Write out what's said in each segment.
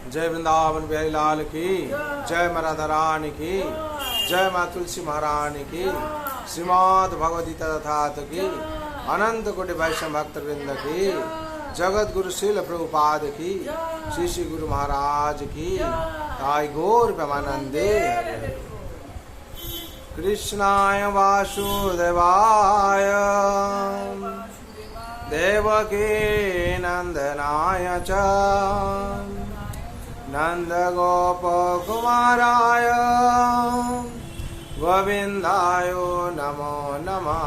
जय वृंदावन बिहारी लाल की जय राधा रानी की जय माँ तुलसी महारानी की श्रीमद् भगवती तथात की अनंत कोटि वैष्णव भक्त वृंद की जगत गुरु श्रील प्रभुपाद की श्री श्री गुरु महाराज की ताई गौर प्रेमानंदे। कृष्णाय वासुदेवाय देवकी नंदनाय च नंद गोप कुमाराय गोविंदाय नमो नमः।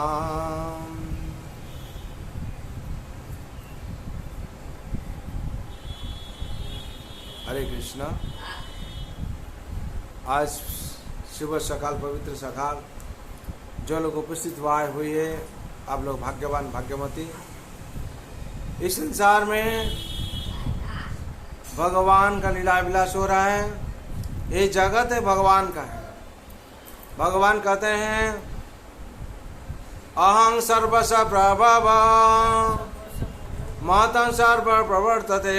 हरे कृष्ण। आज शुभ सकाल, पवित्र सकाल, जो लोग उपस्थित हुए आप लोग भाग्यवान भाग्यवती। इस संसार में भगवान का लीला विलास हो रहा है। ये जगत है भगवान का है। भगवान कहते हैं अहं सर्वस प्रभव महतं सर्व प्रवर्तते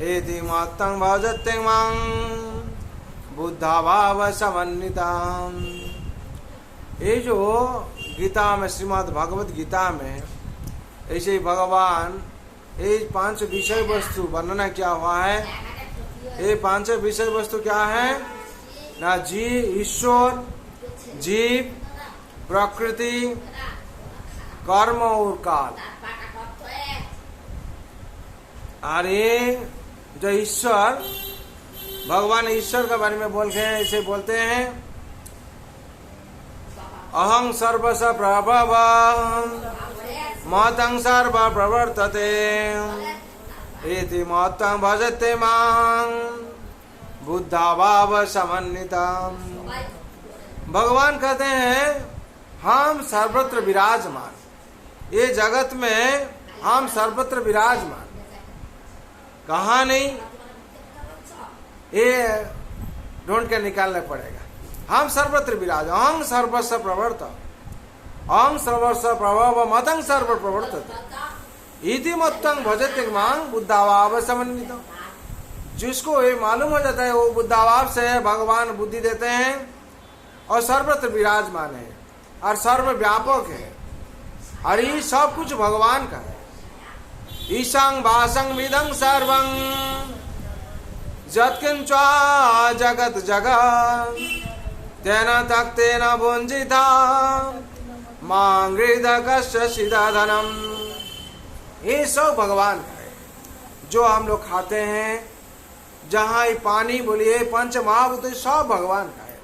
एति महतं भजते मां बुद्धा भाव समन्विताम्। ये जो गीता में, श्रीमद् भगवत गीता में ऐसे ही भगवान ये 5 विषय वस्तु वर्णना क्या हुआ है। ये 5 विषय वस्तु क्या है ना? ईश्वर, जीव, प्रकृति, कर्म और काल। और ये जो ईश्वर, भगवान ईश्वर के बारे में बोल के ऐसे बोलते हैं अहं सर्वस प्रभव महतं सर्व प्रवर्तते इति महतं भजते मां बुद्धा भाव समन्वितम्। भगवान कहते हैं हम सर्वत्र विराजमान, ये जगत में हम सर्वत्र विराजमान। कहाँ नहीं, ये ढूंढ के निकालना पड़ेगा। हम सर्वत्र विराज, अहं सर्वस्व प्रवर्त, अहं सर्वस्व प्रभव महतं सर्व प्रवर्तते इति महतं भजते मां बुद्धाभाव समन्वितम्। जिसको ये मालूम हो जाता है वो बुद्धाभाव से भगवान बुद्धि देते हैं और सर्वत्र विराजमान है और सर्वव्यापक है और ये सब कुछ भगवान का है। ईशांग वासंग विदं सर्वं यत्किंचा जगत जगत् तेन तक्तेन भुंजिता मां हृदकस्य सिदाधनम्। ये सब भगवान का है। जो हम लोग खाते हैं, जहाँ ये पानी बोलिए, पंच महाभूत, सब भगवान का है।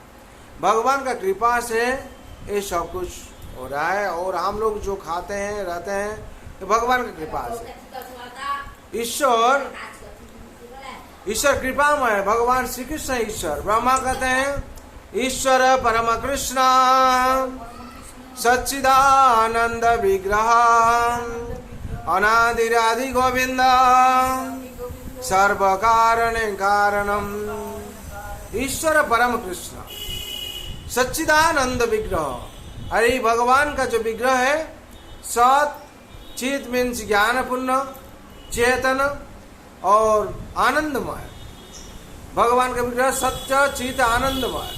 भगवान का कृपा से ये सब कुछ हो रहा है और हम लोग जो खाते हैं रहते हैं तो भगवान की कृपा से। ईश्वर कृपामय, भगवान श्री कृष्ण ईश्वर। ब्रह्मा कहते हैं ईश्वर परम कृष्ण सच्चिदानंद विग्रह अनादिरादि गोविंद सर्व कारणे कारणम। ईश्वर परम कृष्ण सच्चिदानंद विग्रह। अरे भगवान का जो विग्रह है, सत चित मीन्स ज्ञानपूर्ण, चेतन और आनंदमय। भगवान का विग्रह सत्य चित आनंदमय।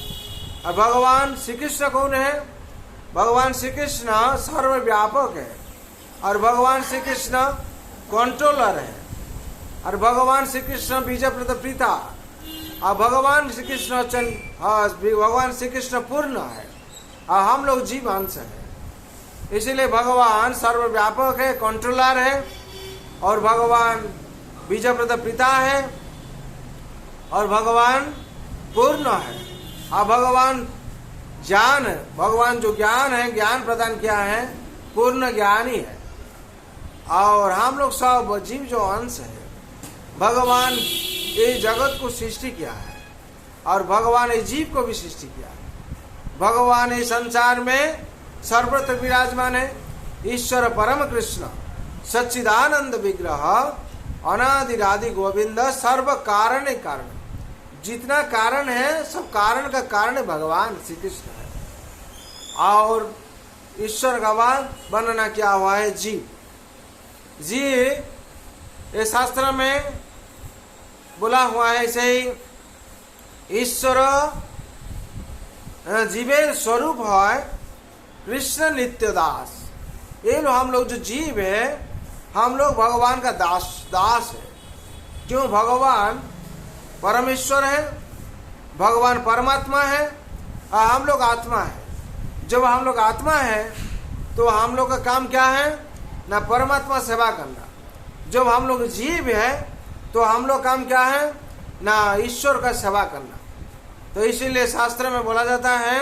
और भगवान श्री कृष्ण कौन है? भगवान श्री कृष्ण सर्वव्यापक है और भगवान श्री कृष्ण कंट्रोलर है और भगवान श्री कृष्ण बीज पिता और भगवान श्री कृष्ण भगवान श्री कृष्ण पूर्ण है और हम लोग जीव अंश है। इसीलिए भगवान सर्वव्यापक है, कंट्रोलर है और भगवान बीज पिता है और भगवान पूर्ण है और भगवान ज्ञान, भगवान जो ज्ञान है, ज्ञान प्रदान किया है, पूर्ण ज्ञानी है। और हम लोग सब जीव जो अंश है। भगवान ये जगत को सृष्टि किया है और भगवान ये जीव को भी सृष्टि किया है। भगवान इस संसार में सर्वत्र विराजमान है। ईश्वर परम कृष्ण सच्चिदानंद विग्रह अनादिरादि गोविंद सर्व कारण कारण। जितना कारण है सब कारण का कारण भगवान श्री कृष्ण है। और ईश्वर का वर्णना किया हुआ है जीव। जीव ये शास्त्र में बोला हुआ है, ऐसे ही ईश्वर जीवेर स्वरूप है कृष्ण नित्य दास। ये लोग हम लोग जो जीव है, हम लोग भगवान का दास है। क्यों? भगवान परमेश्वर है, भगवान परमात्मा है और हम लोग आत्मा है। जब हम लोग आत्मा है तो हम लोग का काम क्या है? ना परमात्मा सेवा करना। जब हम लोग जीव है तो हम लोग काम क्या है? ना ईश्वर का सेवा करना। तो इसीलिए शास्त्र में बोला जाता है,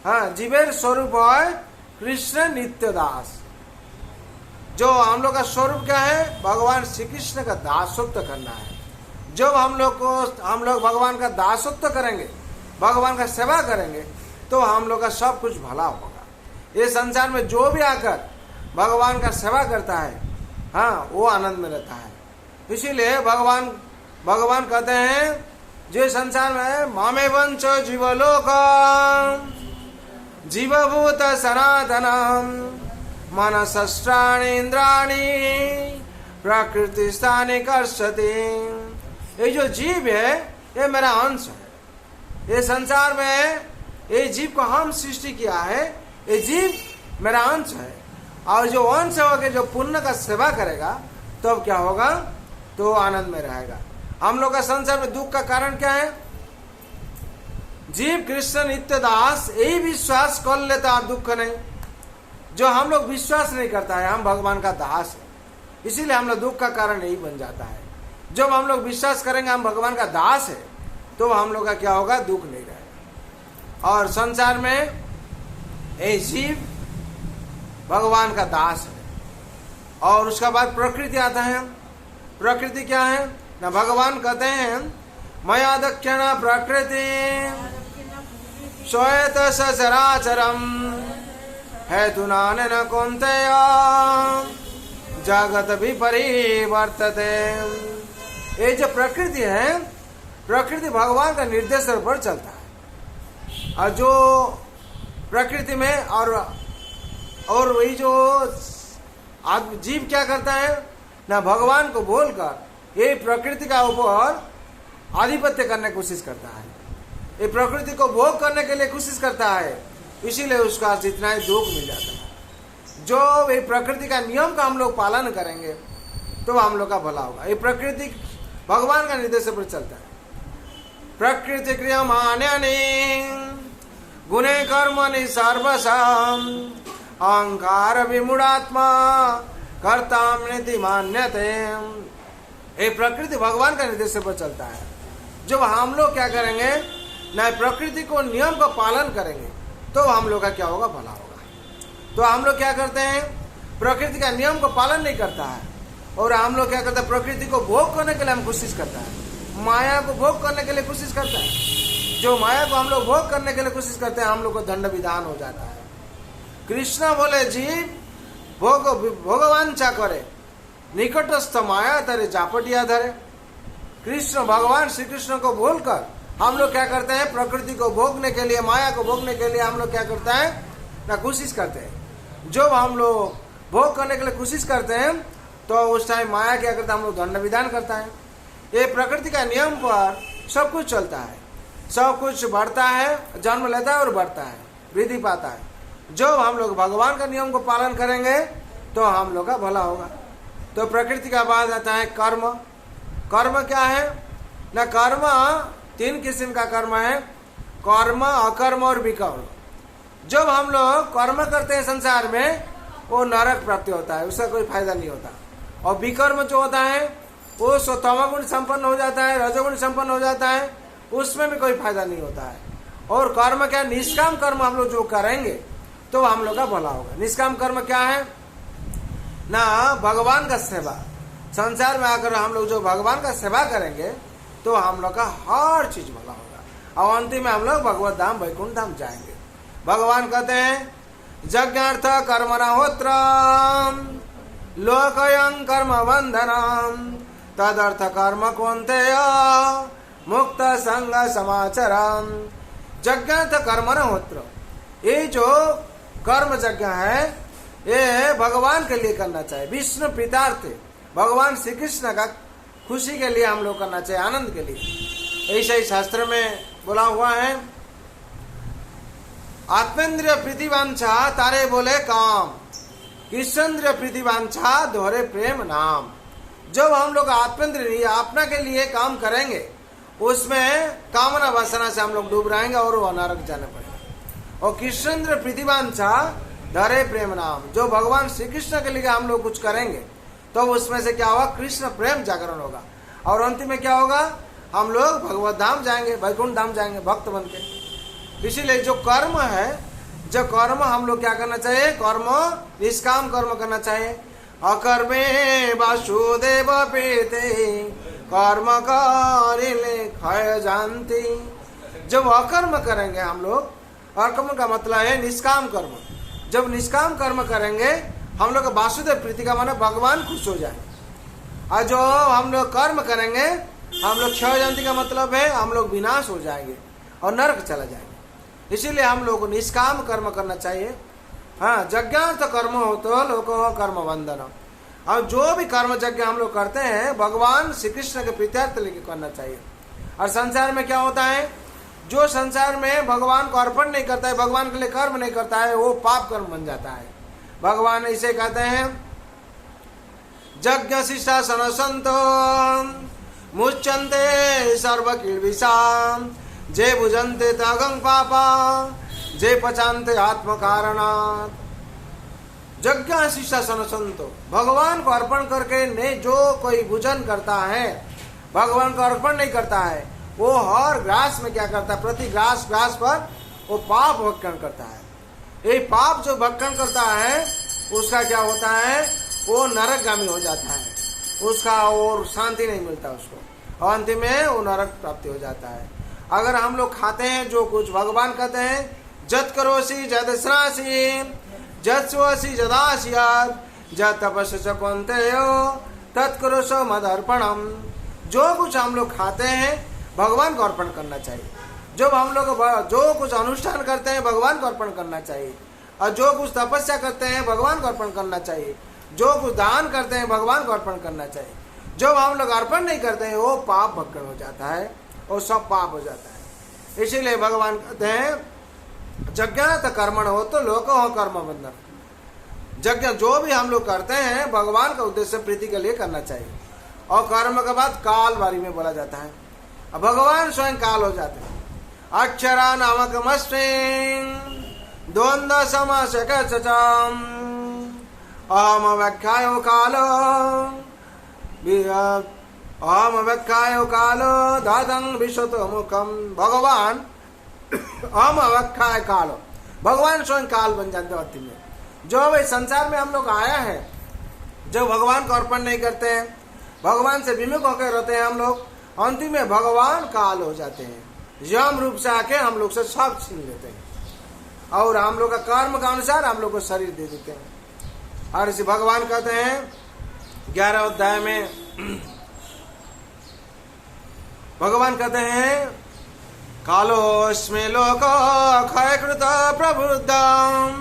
हाँ, जीवेर स्वरूप है कृष्ण नित्य दास। जो हम लोग का स्वरूप क्या है? भगवान श्री कृष्ण का दासत्व करना है। जब हम लोग भगवान का दासत्व करेंगे, भगवान का सेवा करेंगे, तो हम लोग का सब कुछ भला होगा। ये संसार में जो भी आकर भगवान का सेवा करता है, हाँ, वो आनंद में रहता है। इसीलिए भगवान कहते हैं, जो संसार में मामे वंच जीवलोक जीवभूत सनातनम मनसष्ट्राणि इंद्राणि प्रकृति स्थाने कर्षति। ये जो जीव है ये मेरा अंश है। ये संसार में ये जीव को हम सृष्टि किया है, ये जीव मेरा अंश है। और जो अंश होकर जो पुण्य का सेवा करेगा तो क्या होगा? तो आनंद में रहेगा। हम लोग का संसार में दुख का कारण क्या है? जीव कृष्ण नित्य दास, यही विश्वास कर लेता, दुख नहीं। जो हम लोग विश्वास नहीं करता है हम भगवान का दास है, इसीलिए हम लोग दुख का कारण यही बन जाता है। जब हम लोग विश्वास करेंगे हम भगवान का दास है, तो हम लोग का क्या होगा? दुख नहीं रहेगा। और संसार में ये जीव भगवान का दास है। और उसका बाद प्रकृति आता है। प्रकृति क्या है? ना भगवान कहते हैं, मया दक्षिण प्रकृति श्वेत सचराचरम हेतुनान न कौन्तेय जगत भी परिवर्तते। ये जो प्रकृति है, प्रकृति भगवान का निर्देश पर चलता है। और जो प्रकृति में और वही जो जीव क्या करता है? ना भगवान को बोलकर ये प्रकृति का ऊपर आधिपत्य करने की कोशिश करता है। ये प्रकृति को भोग करने के लिए कोशिश करता है, इसीलिए उसका जितना ही दुख मिल जाता है। जो ये प्रकृति का नियम का हम लोग पालन करेंगे तो हम लोग का भला होगा। ये प्रकृति भगवान का निर्देश पर चलता है। प्रकृति क्रियमाण्यानि गुणे कर्मणि सर्वशः अहंकार विमूढ़ात्मा कर्ताम्निति मान्यते। ये प्रकृति भगवान का निर्देश पर चलता है। जब हम लोग क्या करेंगे? ना प्रकृति को नियम का पालन करेंगे तो हम लोग का क्या होगा? भला होगा। तो हम लोग क्या करते हैं? प्रकृति का नियम को पालन नहीं करता है और हम लोग क्या करते हैं? प्रकृति को भोग करने के लिए हम कोशिश करता है, माया को भोग करने के लिए कोशिश करता है। जो माया को हम लोग भोग करने के लिए कोशिश करते हैं, हम लोग को दंड विधान हो जाता है। कृष्ण बोले, जीव भोगवांछा करे निकटस्थ माया धरे जापटिया धरे। कृष्ण भगवान श्री कृष्ण को बोलकर हम लोग क्या करते हैं? प्रकृति को भोगने के लिए, माया को भोगने के लिए हम लोग क्या करते हैं? ना कोशिश करते हैं। जब हम लोग भोग करने के लिए कोशिश करते हैं तो उस टाइम माया क्या करता है? हम लोग दंड विधान करता है। ये प्रकृति का नियम पर सब कुछ चलता है, सब कुछ बढ़ता है, जन्म लेता है और बढ़ता है, वृद्धि पाता है। जब हम लोग भगवान का नियम को पालन करेंगे तो हम लोग का भला होगा। तो प्रकृति का बाद आता है कर्म। कर्म क्या है? ना कर्म तीन किस्म का कर्म है, कर्म, अकर्म और विकर्म। जब हम लोग कर्म करते हैं संसार में वो नरक प्राप्ति होता है, उसका कोई फायदा नहीं होता। और विकर्म जो होता है वो तमोगुण संपन्न हो जाता है, रजोगुण संपन्न हो जाता है, उसमें भी कोई फायदा नहीं होता है। और कर्म क्या? निष्काम कर्म हम लोग जो करेंगे तो हम लोग का भला होगा। निष्काम कर्म क्या है? ना भगवान का सेवा। संसार में आकर हम लोग जो भगवान का सेवा करेंगे तो हम लोग का हर चीज भला होगा और अंतिम में हम लोग भगवत धाम वैकुंठ धाम जाएंगे। भगवान कहते हैं, यज्ञार्थ कर्मणोऽत्र लोकयं कर्म बंधनम तदर्थ कर्म कौन्तेय मुक्त संग समाचरम। यज्ञार्थ कर्मणोऽत्र, ये जो कर्म यज्ञ है ये भगवान के लिए करना चाहिए। विष्णु प्रीतार्थ, भगवान श्री कृष्ण का खुशी के लिए हम लोग करना चाहिए, आनंद के लिए। ऐसे ही शास्त्र में बोला हुआ है, आत्मेंद्रिय प्रीतिवांछा तारे बोले काम, कृष्णेंद्रिय प्रीतिवांछा दोहरे प्रेम नाम। जब हम लोग आत्मेंद्रिय अपना के लिए काम करेंगे, उसमें कामना वासना से हम लोग डूब रहेंगे और वो नरक जाने पड़ेगा। और कृष्णेंद्र प्रीतिवांछा धरे प्रेम नाम, जो भगवान श्री कृष्ण के लिए हम लोग कुछ करेंगे तो उसमें से क्या होगा, कृष्ण प्रेम जागरण होगा। और अंतिम में क्या होगा, हम लोग भगवत धाम जाएंगे, वैकुंठ धाम जाएंगे भक्त बन के। इसीलिए जो कर्म है, जो कर्म हम लोग क्या करना चाहिए, कर्म निष्काम कर्म करना चाहिए। अकर्मे वासुदेव प्रीते कर्म कारिले खय जानती। जब अकर्म करेंगे हम लोग, अकर्म का मतलब है निष्काम कर्म। जब निष्काम कर्म करेंगे हम लोग वासुदेव प्रीति का माने भगवान खुश हो जाए। और जो हम लोग कर्म करेंगे हम लोग क्षय जानती का मतलब है हम लोग विनाश हो जाएंगे और नरक चला जाएंगे। इसीलिए हम लोग को निष्काम कर्म करना चाहिए। हाँ, यज्ञार्थ कर्म हो तो लोको कर्म बंधन। और जो भी कर्म यज्ञ हम लोग करते हैं भगवान श्री कृष्ण के प्रीत्यर्थ लेके करना चाहिए। और संसार में क्या होता है, जो संसार में भगवान को अर्पण नहीं करता है, भगवान के लिए कर्म नहीं करता है, वो पाप कर्म बन जाता है। भगवान इसे कहते हैं, यज्ञ शिष्टासन संतो मुच्यन्ते सर्व किल्बिषाम, जे भुजन्ते तगं पापा, जे पचान्ते आत्म कारणात्। यज्ञ शिष्टासन संतो, भगवान को अर्पण करके नहीं जो कोई भोजन करता है, भगवान को अर्पण नहीं करता है, वो हर ग्रास में क्या करता है, प्रति ग्रास ग्रास पर वो पाप भक्षण करता है। ये पाप जो भक्षण करता है उसका क्या होता है, वो नरकगामी हो जाता है, उसका और शांति नहीं मिलता उसको, और अंतिम में वो नरक प्राप्ति हो जाता है। अगर हम लोग खाते हैं जो कुछ, भगवान कहते हैं जत करोसी जद स्नासी जत स्वसी जदासियात जत तपस्या च कौन्तेयो तत्करोसो मदर्पणम। जो कुछ हम लोग खाते हैं भगवान को अर्पण करना चाहिए। जब हम लोग जो कुछ अनुष्ठान करते हैं भगवान को अर्पण करना चाहिए, और जो कुछ तपस्या करते हैं भगवान को अर्पण करना चाहिए, जो कुछ दान करते हैं भगवान को अर्पण करना चाहिए। जब हम लोग अर्पण नहीं करते हैं वो पाप भक्षण हो जाता है और सब पाप हो जाता है। इसीलिए भगवान कहते हैं यज्ञात कर्मण हो तो लोक हो कर्म बंधन। यज्ञ जो भी हम लोग करते हैं भगवान का उद्देश्य प्रीति के लिए करना चाहिए। और कर्म के बाद काल बारी में बोला जाता है, भगवान स्वयं काल हो जाते हैं। अक्षरा नामक द्वंद्व समासक चचाम अहम व्याख्यायो कालो अहम व्याख्यायो कालो दादं विश्वतो मुखम। भगवान अहम व्याख्याय कालो, भगवान स्वयं काल बन जाते हैं अंतिम में। जो भाई संसार में हम लोग आया है, जो भगवान को अर्पण नहीं करते हैं, भगवान से विमुख होकर रहते हैं हम लोग, अंतिम में भगवान काल हो जाते हैं, यम रूप से आके हम लोग से सब छीन लेते हैं और हम लोग का कर्म के अनुसार हम लोग को शरीर दे देते हैं। और इसे भगवान कहते हैं 11 अध्याय में, भगवान कहते हैं कालोस्मे लोक क्षयकृत प्रबुद्धम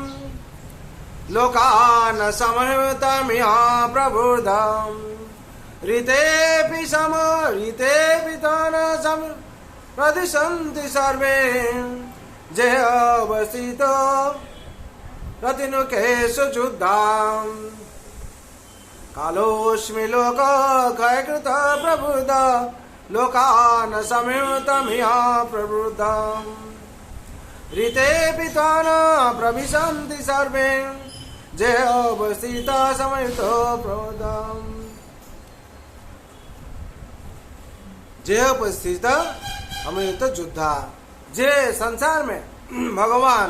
लोकान समहृतमिह प्रबुद्धम ऋतेऽपि सम ऋतेऽपि तान सम प्रदिशन्ति सर्वे जे अवस्थितो प्रतिनुकेषु युद्धाम। कालोस्मि लोक क्षयकृत प्रबुद्ध लोकान समहृतमिह प्रबुद्धम ऋतेऽपि तान प्रविशन्ति सर्वे जे अवस्थितो समहृतो प्रबुद्धम। जे उपस्थित अमृत युद्धा, जे संसार में भगवान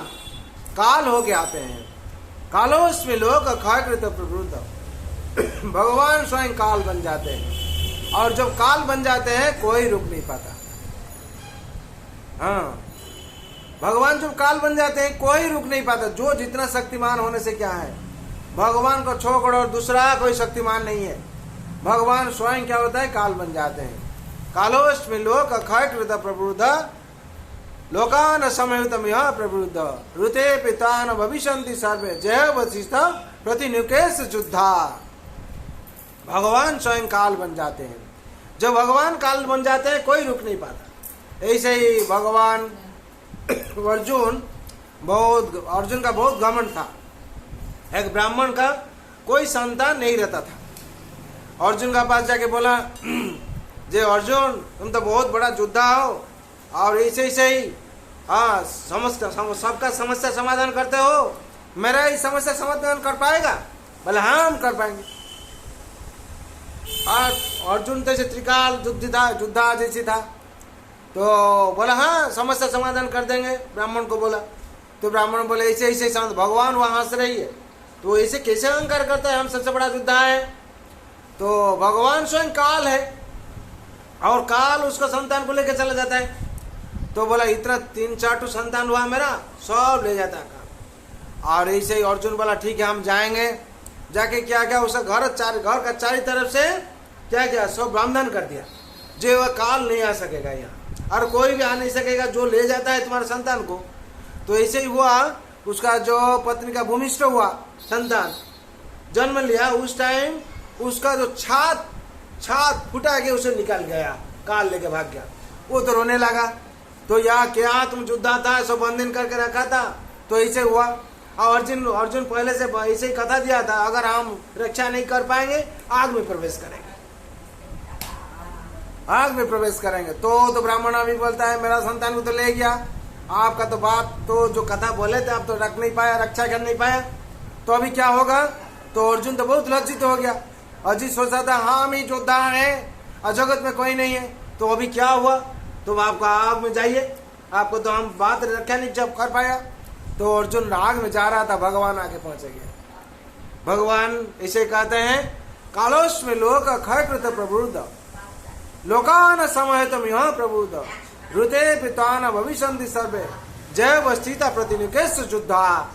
काल हो के आते हैं, कालोस्मि लोक क्षयकृत प्रबुद्ध, भगवान स्वयं काल बन जाते हैं। और जब काल बन जाते हैं कोई रुक नहीं पाता। हाँ, भगवान जब काल बन जाते हैं कोई रुक नहीं पाता। जो जितना शक्तिमान होने से क्या है, भगवान को छोड़ और दूसरा कोई शक्तिमान नहीं है। भगवान स्वयं क्या होता है, काल बन जाते हैं। कालोस्मि लोक क्षयकृत प्रबुद्ध लोकान समहृतमिह प्रबुद्ध ऋतेऽपि तान भविष्यन्ति सर्वे जय वशिष्ठ प्रतिनुकेष युद्धा। भगवान स्वयं काल बन जाते हैं। जब भगवान काल बन जाते हैं कोई रुक नहीं पाता। ऐसे ही भगवान अर्जुन का बहुत घमंड था। एक ब्राह्मण का कोई संतान नहीं रहता था। अर्जुन का पास जाके बोला, जे अर्जुन तुम तो बहुत बड़ा योद्धा हो और ऐसे ही सबका समस्या समाधान करते हो, मेरा ही समस्या समाधान कर पाएगा? बोले हाँ हम कर पाएंगे। अर्जुन तो त्रिकाल युद्धा जैसी था, तो बोला हाँ समस्या समाधान कर देंगे। ब्राह्मण को बोला, तो ब्राह्मण बोले ऐसे भगवान वहां हंस रही है, तो ऐसे कैसे अहंकार करता है हम सबसे बड़ा योद्धा है? तो भगवान स्वयं काल है और काल उसका संतान को लेकर चला जाता है। तो बोला इतना 3-4 संतान हुआ मेरा, सब ले जाता है काल। और ऐसे ही अर्जुन बोला ठीक है हम जाएंगे। जाके क्या क्या उसका घर का चारों तरफ से क्या क्या सब ब्राह्मण कर दिया, जो वह काल नहीं आ सकेगा यहाँ और कोई भी आ नहीं सकेगा जो ले जाता है तुम्हारे संतान को। तो ऐसे ही हुआ, उसका जो पत्नी का भूमिष्ठ हुआ संतान जन्म लिया, उस टाइम उसका जो छात फुटा के उसे निकाल गया, काल लेके भाग गया। वो तो रोने लगा, तो यहाँ क्या तुम योद्धा था, सब बंधन करके रखा था। तो ऐसे हुआ। और अर्जुन पहले से ऐसे ही कथा दिया था, अगर हम रक्षा नहीं कर पाएंगे आग में प्रवेश करेंगे, आग में प्रवेश करेंगे। तो ब्राह्मण अभी बोलता है मेरा संतान को तो ले गया, आपका तो बात तो जो कथा बोले थे आप तो रख नहीं पाया, रक्षा कर नहीं पाया, तो अभी क्या होगा? तो अर्जुन तो बहुत लज्जित हो गया। अजीत सोचता था हाँ हम ही योद्धा है और जगत में कोई नहीं है। तो अभी क्या हुआ? तो आपका आग में जाइए, आपको तो हम बात रक्षा नहीं जब कर पाया। तो अर्जुन आग में जा रहा था, भगवान आके पहुंचे गए। भगवान इसे कहते हैं कालोश में लोक क्षयकृत प्रबुद्ध लोकान समय तुम यहाँ प्रबुद्ध ऋते पितान भविष्यन्ति सर्वे जय स्थिता प्रतिनिकेश युद्धा।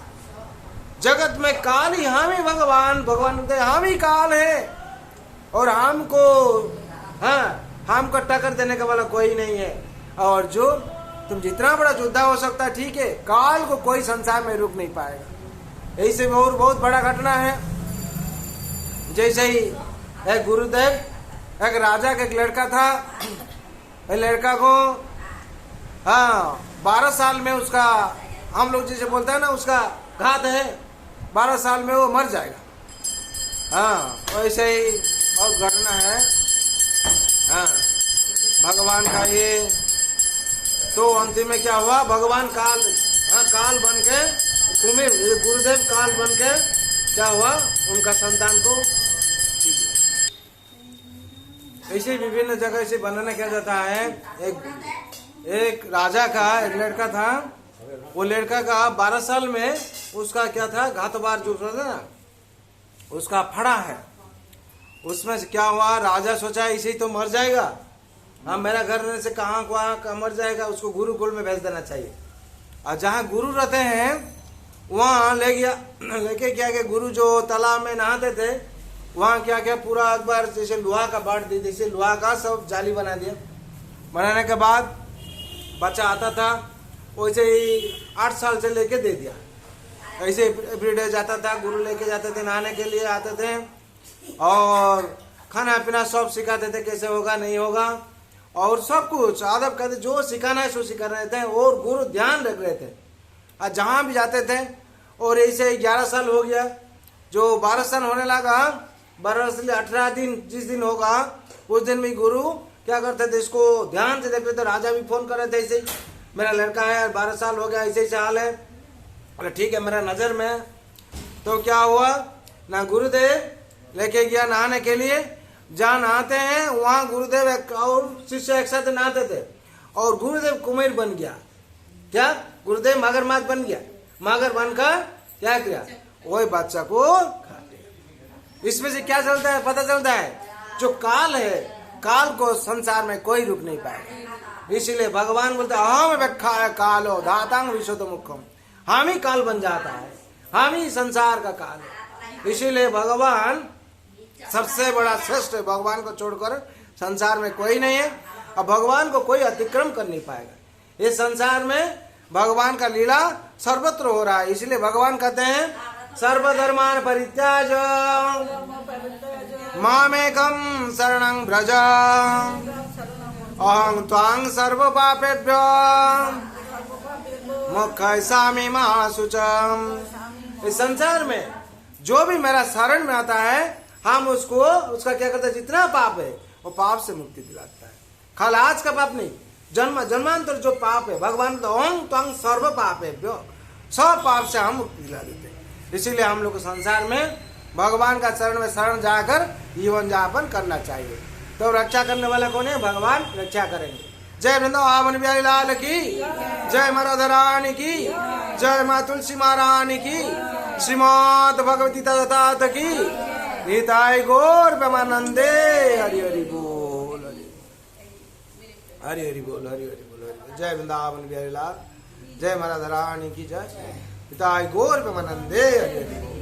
जगत में काल ही हम ही भगवान हम ही काल है और हमको टक्कर देने का वाला कोई नहीं है। और जो तुम जितना बड़ा योद्धा हो सकता है ठीक है, काल को कोई संसार में रुक नहीं पाएगा। ऐसे बहुत बड़ा घटना है। जैसे ही एक गुरुदेव, एक राजा का एक लड़का था, लड़का को 12 साल में उसका, हम लोग जैसे बोलते हैं ना उसका घात है, 12 साल में वो मर जाएगा। वैसे ही बहुत घटना है। भगवान का ये तो अंतिम में क्या हुआ, भगवान काल बन के कुमेर गुरुदेव काल बन के क्या हुआ, उनका संतान को ऐसे विभिन्न जगह से वर्णन किया जाता है। एक राजा का एक लड़का था, वो लड़का का 12 साल में उसका क्या था, घातबार जो था ना उसका फड़ा है। उसमें से क्या हुआ, राजा सोचा इसे तो मर जाएगा, मेरा घर रहने से कहाँ मर जाएगा, उसको गुरुकुल में भेज देना चाहिए। और जहाँ गुरु रहते हैं वहाँ ले गया, लेके क्या कि गुरु जो तालाब में नहाते थे वहाँ क्या क्या पूरा एक बार जैसे लोहा का बांट दी, जैसे लोहा का सब जाली बना दिया। बनाने के बाद बच्चा आता था, वैसे ही 8 साल से लेके दे दिया। ऐसे एवरीडे जाता था, गुरु लेके जाते थे, नहाने के लिए आते थे और खाना पीना सब सिखाते थे, कैसे होगा नहीं होगा और सब कुछ आदब कहते, जो सिखाना है सो सिखा रहे थे और गुरु ध्यान रख रहे थे। और जहाँ भी जाते थे, और ऐसे 11 साल हो गया, जो 12 साल होने लगा, 12 से 18 दिन जिस दिन होगा उस दिन भी गुरु क्या करते थे, इसको ध्यान से देखते थे। राजा भी फोन कर रहे थे ऐसे, मेरा लड़का है 12 साल हो गया, ऐसे हाल है। बोले ठीक है मेरा नजर में। तो क्या हुआ ना, गुरुदेव लेके गया नहाने के लिए। जहाँ नहाते हैं वहाँ गुरुदेव और शिष्य एक साथ नहाते थे और गुरुदेव कुमेर बन गया। क्या गुरुदेव मगरमच्छ बन गया, मगर बनकर क्या किया, वही बच्चा को खा लिया। इसमें से क्या चलता है, पता चलता है जो काल है, काल को संसार में कोई रुक नहीं पाएगा। इसीलिए भगवान बोलते अहम व्याख्या कालो धातांग विशुद्ध मुखम, हम ही काल बन जाता है, हम ही संसार का काल है। इसीलिए भगवान सबसे बड़ा श्रेष्ठ है, भगवान को छोड़कर संसार में कोई नहीं है और भगवान को कोई अतिक्रम कर नहीं पाएगा। इस संसार में भगवान का लीला सर्वत्र हो रहा है। इसलिए भगवान कहते हैं सर्वधर्मान परित्याज मामेकं शरणं व्रज अहं त्वां सर्वपापेभ्यो मोक्षयिष्यामि मा शुचम्। इस संसार में जो भी मेरा शरण में आता है हम उसका क्या करते हैं, जितना पाप है वो पाप से मुक्ति दिलाता है। खाली आज का पाप नहीं, जन्म जन्मांतर जो पाप है भगवान तो ओं त्वं सर्व पापेभ्यो, सब पाप से हम मुक्ति दिला देते हैं। इसीलिए हम लोग को संसार में भगवान का चरण में शरण जाकर जीवन यापन करना चाहिए। तो रक्षा करने वाला कौन है, भगवान रक्षा करेंगे। जय वृंदावन बिहारी लाल की जय, माँ राधा रानी की जय, माँ तुलसी महारानी की, श्रीमद् भगवती तथात की, हिताय गौर प्रेमानंदे। हरि हरि बोल, हरि हरि बोल, हरि हरि बोल, हरि। जय वृंदावन बिहारी लाल, जय माँ राधा रानी की जय, हिताय गौर प्रेमानंदे। हरि हरि बोल।